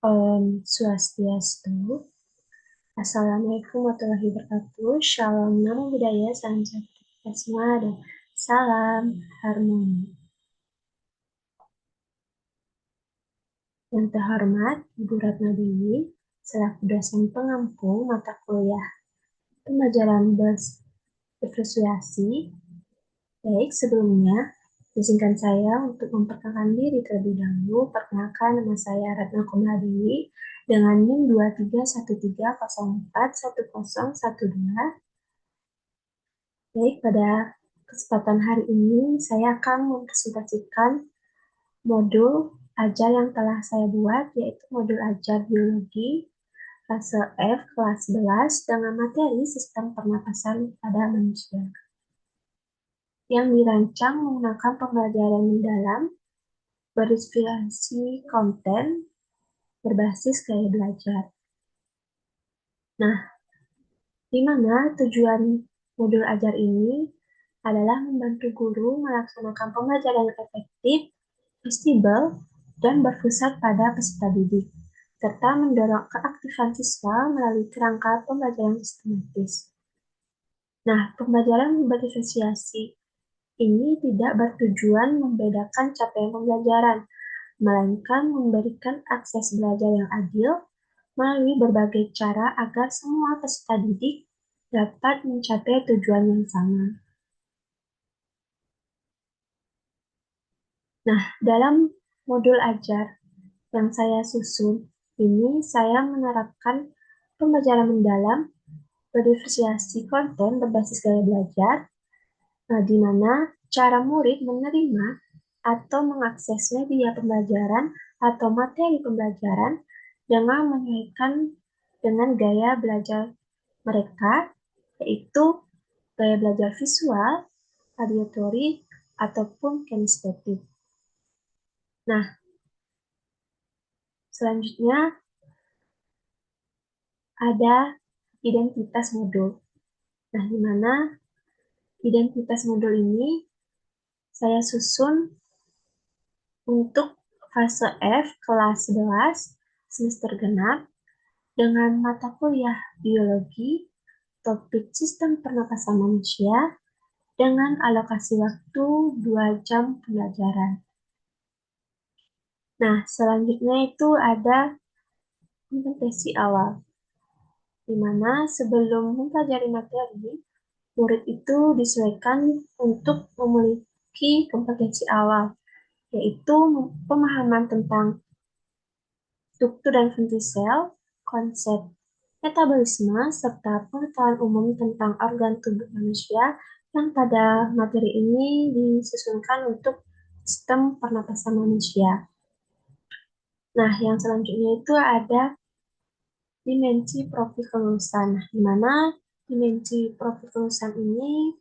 Swastiastu. Assalamualaikum warahmatullahi wabarakatuh. Shalom, namo buddhaya, salam satu kita semua, dan salam harmoni. Yang terhormat Ibu Ratna Dewi, selaku dosen pengampu mata kuliah pembelajaran berpersuasi. Baik, sebelumnya, izinkan saya untuk memperkenalkan diri terlebih dahulu. Perkenalkan, nama saya Ratna Komadewi dengan NIM 2313041012. Baik, pada kesempatan hari ini saya akan mempresentasikan modul ajar yang telah saya buat, yaitu modul ajar biologi fase F kelas 11 dengan materi sistem pernapasan pada manusia, yang dirancang menggunakan pembelajaran mendalam berinspirasi konten berbasis gaya belajar. Nah, di mana tujuan modul ajar ini adalah membantu guru melaksanakan pembelajaran yang efektif, fleksibel, dan berpusat pada peserta didik, serta mendorong keaktifan siswa melalui kerangka pembelajaran sistematis. Nah, pembelajaran berdiferensiasi ini tidak bertujuan membedakan capaian pembelajaran, melainkan memberikan akses belajar yang adil melalui berbagai cara agar semua peserta didik dapat mencapai tujuan yang sama. Nah, dalam modul ajar yang saya susun, ini saya menerapkan pembelajaran mendalam berdiferensiasi konten berbasis gaya belajar, di mana cara murid menerima atau mengakses media pembelajaran atau materi pembelajaran dengan menyesuaikan dengan gaya belajar mereka, yaitu gaya belajar visual, auditory, ataupun kinestetik. Nah, selanjutnya ada identitas modul. Nah, di mana identitas modul ini saya susun untuk fase F kelas 11 semester genap dengan mata kuliah biologi, topik sistem pernapasan manusia, dengan alokasi waktu 2 jam pembelajaran. Nah, selanjutnya itu ada kompetensi awal, di mana sebelum mempelajari materi, murid itu disesuaikan untuk memiliki kompetensi awal, yaitu pemahaman tentang struktur dan fungsi sel, konsep metabolisme, serta pengetahuan umum tentang organ tubuh manusia yang pada materi ini disusunkan untuk sistem pernapasan manusia. Nah, yang selanjutnya itu ada dimensi profil kelulusan, di mana dimensi profil kelulusan ini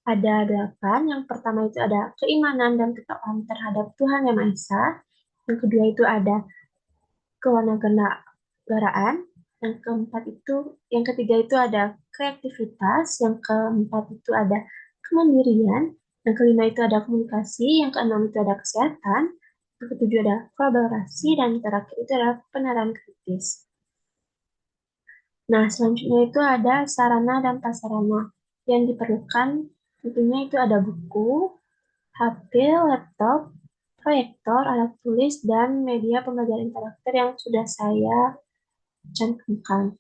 ada 8. Yang pertama itu ada keimanan dan ketakwaan terhadap Tuhan Yang Maha Esa. Yang kedua itu ada kewarganegaraan. Yang ketiga itu ada kreativitas. Yang keempat itu ada kemandirian. Yang kelima itu ada komunikasi. Yang keenam itu ada kesehatan. Yang ketujuh ada kolaborasi. Dan yang terakhir itu adalah penerapan kritis. Nah, selanjutnya itu ada sarana dan prasarana yang diperlukan. Tentunya itu ada buku, HP, laptop, proyektor, alat tulis, dan media pembelajaran interaktif yang sudah saya cantumkan.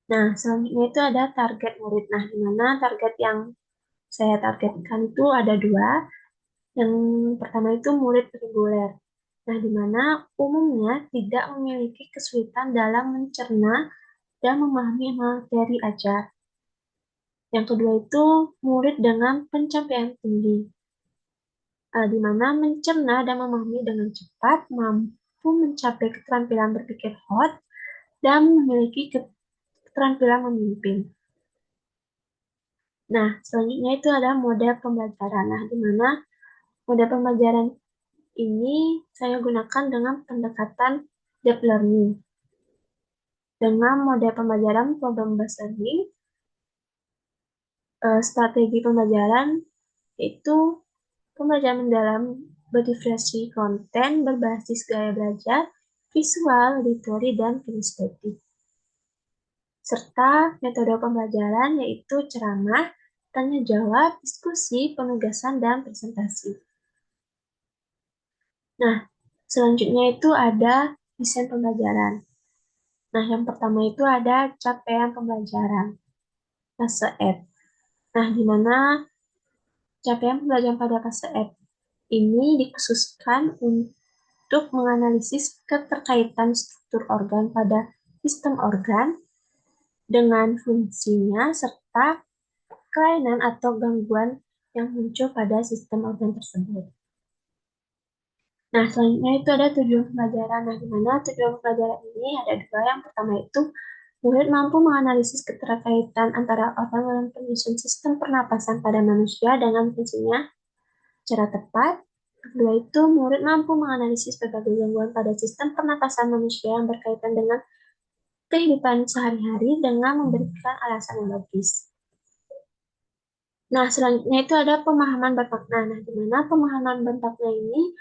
Nah, selanjutnya itu ada target murid. Nah, di mana target yang saya targetkan itu ada 2. Yang pertama itu murid reguler. Nah, di mana umumnya tidak memiliki kesulitan dalam mencerna dan memahami materi ajar. Yang kedua itu murid dengan pencapaian tinggi, di mana mencerna dan memahami dengan cepat, mampu mencapai keterampilan berpikir hot, dan memiliki keterampilan memimpin. Nah, selanjutnya itu ada model pembelajaran. Nah, di mana model pembelajaran ini saya gunakan dengan pendekatan deep learning. Dengan model pembelajaran problem based learning, strategi pembelajaran itu pembelajaran mendalam berdiferensiasi konten berbasis gaya belajar, visual, auditory, dan kinestetik. Serta metode pembelajaran yaitu ceramah, tanya jawab, diskusi, penugasan, dan presentasi. Nah, selanjutnya itu ada desain pembelajaran. Nah, yang pertama itu ada capaian pembelajaran, fase F. Nah, di mana capaian pembelajaran pada fase F ini dikhususkan untuk menganalisis keterkaitan struktur organ pada sistem organ dengan fungsinya serta kelainan atau gangguan yang muncul pada sistem organ tersebut. Nah, selanjutnya itu ada tujuan pembelajaran. Nah, di mana tujuan pembelajaran ini ada dua. Yang pertama itu, murid mampu menganalisis keterkaitan antara organ dan penyusun sistem pernapasan pada manusia dengan fungsinya secara tepat. Kedua itu, murid mampu menganalisis berbagai gangguan pada sistem pernapasan manusia yang berkaitan dengan kehidupan sehari-hari dengan memberikan alasan yang logis. Nah, selanjutnya itu ada pemahaman bermakna. Nah, di mana pemahaman bermakna ini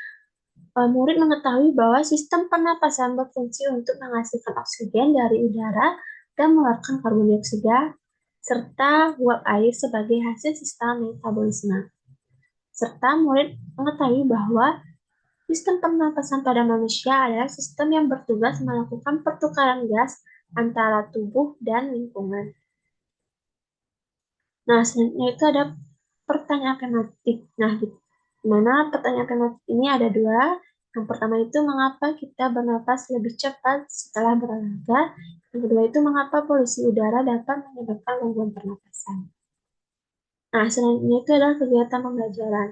murid mengetahui bahwa sistem pernapasan berfungsi untuk menghasilkan oksigen dari udara dan mengeluarkan karbon dioksida, serta uap air sebagai hasil sistem metabolisme. Serta murid mengetahui bahwa sistem pernapasan pada manusia adalah sistem yang bertugas melakukan pertukaran gas antara tubuh dan lingkungan. Nah, selanjutnya itu ada pertanyaan tematik. Nah, di mana pertanyaan tematik ini ada dua. Yang pertama itu mengapa kita bernapas lebih cepat setelah berolahraga. Yang kedua itu mengapa polusi udara dapat menyebabkan gangguan pernapasan. Nah, selanjutnya itu adalah kegiatan pembelajaran.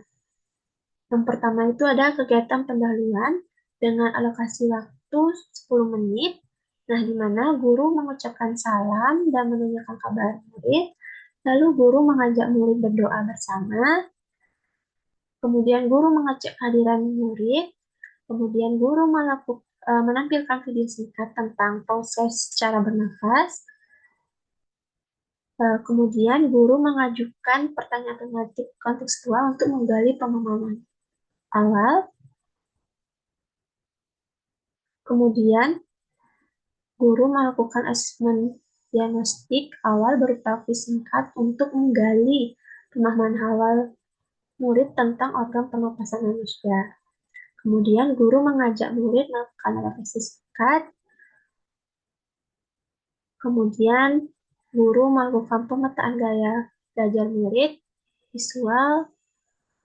Yang pertama itu ada kegiatan pendahuluan dengan alokasi waktu 10 menit. Nah, di mana guru mengucapkan salam dan menanyakan kabar murid. Lalu guru mengajak murid berdoa bersama. Kemudian guru mengecek kehadiran murid. Kemudian guru menampilkan video singkat tentang proses cara bernafas. Kemudian guru mengajukan pertanyaan tematik kontekstual untuk menggali pemahaman awal. Kemudian guru melakukan asesmen diagnostik awal berupa kuis singkat untuk menggali pemahaman awal murid tentang organ pernapasan manusia. Kemudian guru mengajak murid melakukan refleksi singkat. Kemudian guru melakukan pemetaan gaya belajar murid, visual,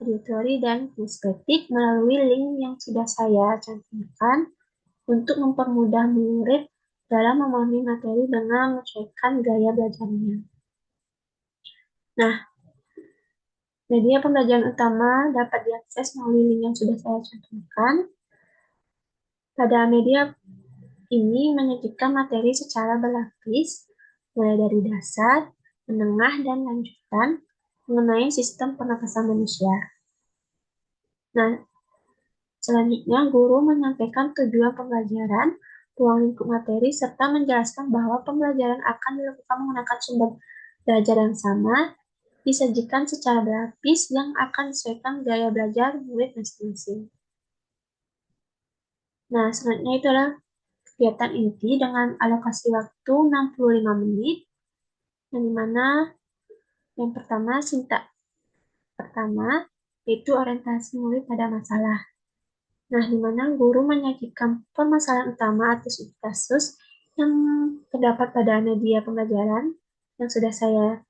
auditory, dan kinestetik melalui link yang sudah saya cantumkan untuk mempermudah murid dalam memahami materi dengan menyesuaikan gaya belajarnya. Nah, media pembelajaran utama dapat diakses melalui link yang sudah saya cantumkan. Pada media ini menyajikan materi secara berlapis, mulai dari dasar, menengah, dan lanjutan mengenai sistem pernapasan manusia. Nah, selanjutnya guru menyampaikan tujuan pembelajaran, ruang lingkup materi, serta menjelaskan bahwa pembelajaran akan dilakukan menggunakan sumber belajar yang sama, disajikan secara berlapis yang akan disesuaikan gaya belajar murid masing-masing. Nah, selanjutnya itu adalah kegiatan inti dengan alokasi waktu 65 menit, yang dimana yang pertama sintak pertama yaitu orientasi murid pada masalah. Nah, di mana guru menyajikan permasalahan utama atau kasus yang terdapat pada media pembelajaran yang sudah saya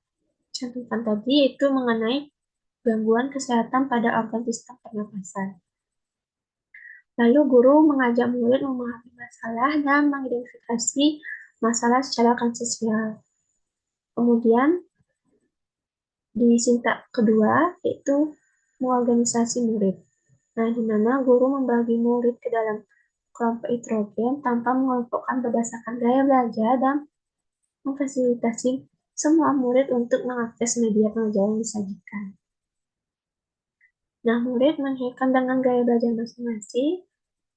cantumkan tadi, yaitu mengenai gangguan kesehatan pada organ sistem pernapasan. Lalu guru mengajak murid memahami masalah dan mengidentifikasi masalah secara konsensual. Kemudian di sintak kedua yaitu mengorganisasi murid. Nah, di mana guru membagi murid ke dalam kelompok heterogen tanpa mengelompokkan berdasarkan gaya belajar dan memfasilitasi semua murid untuk mengakses media pembelajaran yang disajikan. Nah, murid menyesuaikan dengan gaya belajar masing-masing.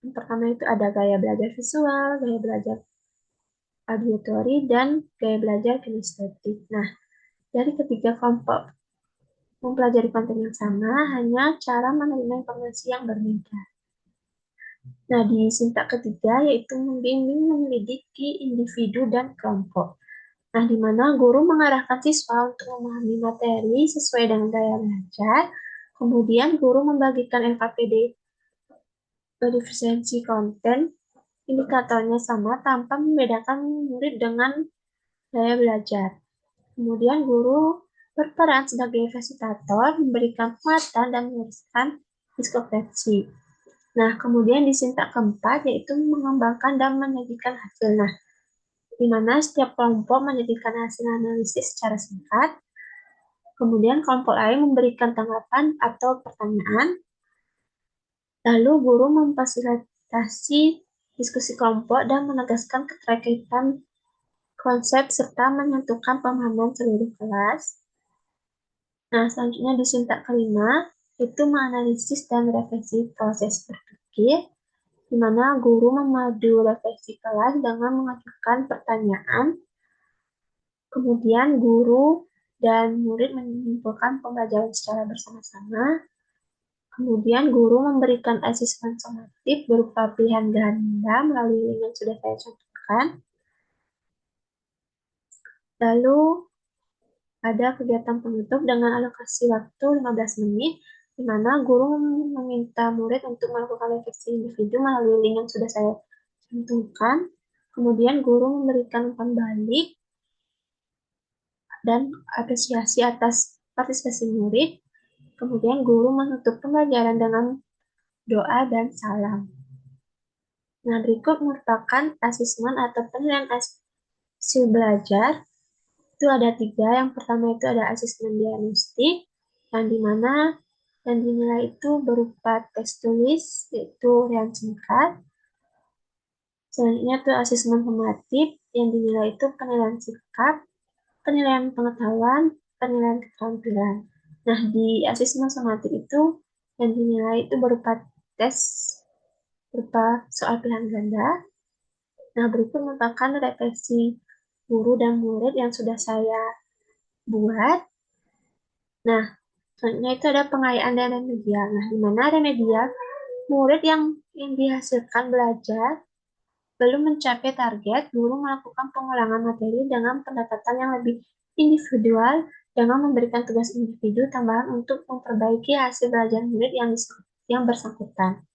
Yang pertama itu ada gaya belajar visual, gaya belajar auditory, dan gaya belajar kinestetik. Nah, dari ketiga kelompok mempelajari konten yang sama, hanya cara menerima informasi yang berbeda. Nah, di sintak ketiga yaitu membimbing menyelidiki individu dan kelompok. Nah, di mana guru mengarahkan siswa untuk memahami materi sesuai dengan gaya belajar. Kemudian guru membagikan LKPD efisiensi konten, indikatornya sama tanpa membedakan murid dengan gaya belajar. Kemudian guru berperan sebagai fasilitator, memberikan penguatan dan menuliskan diskrepansi. Nah, kemudian di sintak keempat yaitu mengembangkan dan menyajikan hasil. Nah, di mana setiap kelompok menyajikan hasil analisis secara singkat, kemudian kelompok lain memberikan tanggapan atau pertanyaan, lalu guru memfasilitasi diskusi kelompok dan menegaskan keterkaitan konsep serta menyatukan pemahaman seluruh kelas. Nah, selanjutnya di sintak kelima, itu menganalisis dan refleksi proses berpikir, di mana guru memadu refleksi kelas dengan mengajukan pertanyaan, kemudian guru dan murid menyimpulkan pembelajaran secara bersama-sama, kemudian guru memberikan asesmen somatik berupa pilihan ganda melalui link yang sudah saya contohkan, lalu ada kegiatan penutup dengan alokasi waktu 15 menit, di mana guru meminta murid untuk melakukan refleksi individu melalui link yang sudah saya cantumkan. Kemudian guru memberikan umpan balik dan apresiasi atas partisipasi murid. Kemudian guru menutup pembelajaran dengan doa dan salam. Nah, berikut merupakan asesmen atau penilaian hasil belajar. Itu ada tiga. Yang pertama itu ada asesmen diagnostik, yang dimana yang dinilai itu berupa tes tulis, yaitu yang singkat. Selanjutnya itu asesmen formatif, yang dinilai itu penilaian sikap, penilaian pengetahuan, penilaian keterampilan. Nah, di asesmen formatif itu yang dinilai itu berupa tes, berupa soal pilihan ganda. Nah, berikut merupakan refleksi guru dan murid yang sudah saya buat. Nah, selanjutnya itu ada pengayaan dan remedial. Nah, di mana remedial, murid yang dihasilkan belajar belum mencapai target, guru melakukan pengulangan materi dengan pendekatan yang lebih individual dengan memberikan tugas individu tambahan untuk memperbaiki hasil belajar murid yang bersangkutan.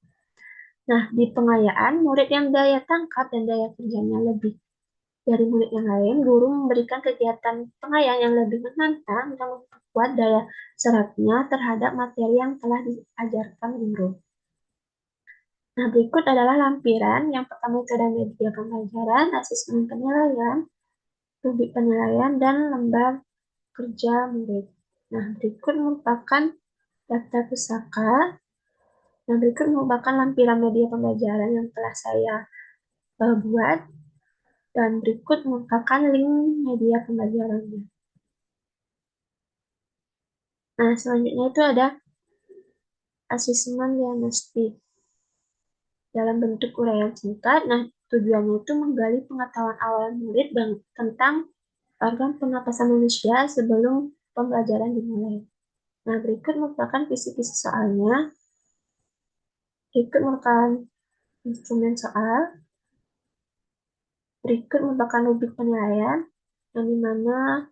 Nah, di pengayaan, murid yang daya tangkap dan daya kerjanya lebih dari murid yang lain, guru memberikan kegiatan pengayaan yang lebih menantang dan memperkuat daya serapnya terhadap materi yang telah diajarkan guru. Nah, berikut adalah lampiran. Yang pertama itu ada media pembelajaran, asesmen penilaian, rubrik penilaian, dan lembar kerja murid. Nah, berikut merupakan daftar pusaka. Nah, berikut merupakan lampiran media pembelajaran yang telah saya buat. Dan berikut merupakan link media pembelajarannya. Nah, selanjutnya itu ada asesmen diagnostik dalam bentuk uraian singkat. Nah, tujuannya itu menggali pengetahuan awal murid tentang organ pernapasan manusia sebelum pembelajaran dimulai. Nah, berikut merupakan kisi-kisi soalnya. Berikut merupakan instrumen soal. Berikut merupakan rubrik penilaian, yang dimana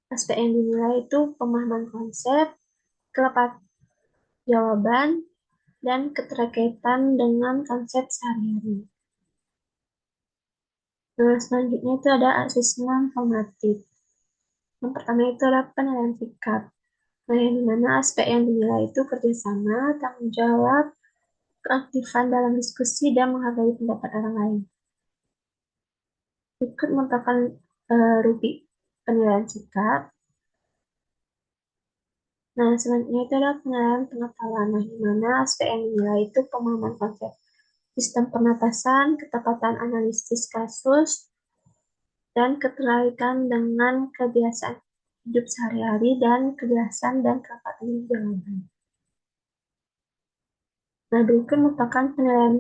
aspek yang dinilai itu pemahaman konsep, kelepas jawaban, dan keterkaitan dengan konsep sehari-hari. Nah, selanjutnya itu ada asesmen formatif. Yang pertama itu adalah penilaian sikap. Nah, yang dimana aspek yang dinilai itu kerjasama, tanggung jawab, keaktifan dalam diskusi, dan menghargai pendapat orang lain. Berikut merupakan rubrik penilaian sikap. Nah, selanjutnya itu adalah penilaian pengetahuan. Nah, di mana aspek yang dinilai itu pemahaman konsep sistem pernapasan, ketepatan analisis kasus, dan keterkaitan dengan kebiasaan hidup sehari-hari dan kejelasan dan kepatuhan jawaban. Nah, berikut merupakan penilaian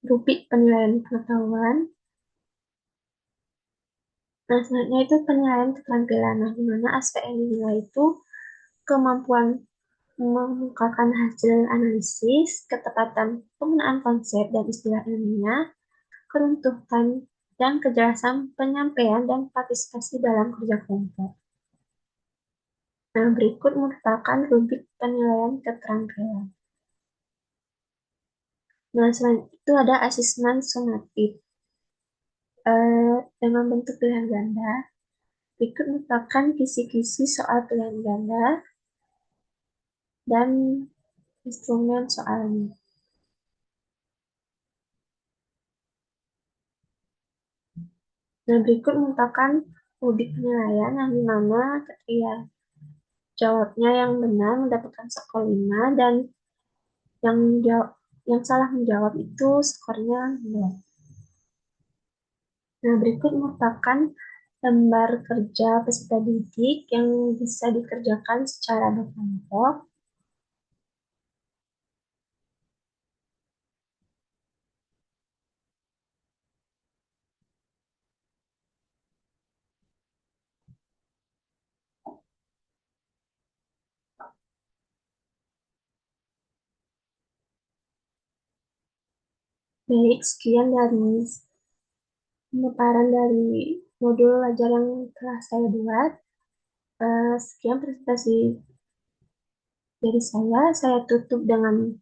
rubrik penilaian pengetahuan. Nah, selanjutnya itu penilaian keterampilan. Nah, di mana aspek yang dinilai itu kemampuan mengungkapkan hasil analisis, ketepatan penggunaan konsep dan istilah ilmiah, keruntuhan dan kejelasan penyampaian dan partisipasi dalam kerja kelompok. Nah, berikut merupakan rubrik penilaian keterampilan. Nah, selain itu ada asesmen sumatif dengan bentuk pilihan ganda. Berikut merupakan kisi-kisi soal pilihan ganda dan instrumen soalnya. Nah, berikut merupakan rubrik penilaian yang dimana ketika jawabnya yang benar mendapatkan skor 5 dan yang jawab, yang salah menjawab itu skornya 0. Nah, berikut merupakan lembar kerja peserta didik yang bisa dikerjakan secara berkelompok. Baik, sekian dari pemaparan dari modul ajar yang telah saya buat. Sekian presentasi dari saya tutup dengan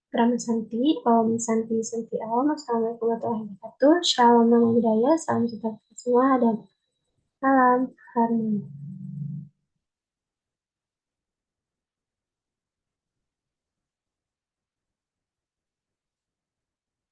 Prama Santi, Om Santi Santi Om. Assalamualaikum warahmatullahi wabarakatuh. Shalom Namo Buddhaya, salam sejahtera semua, dan salam harmoni.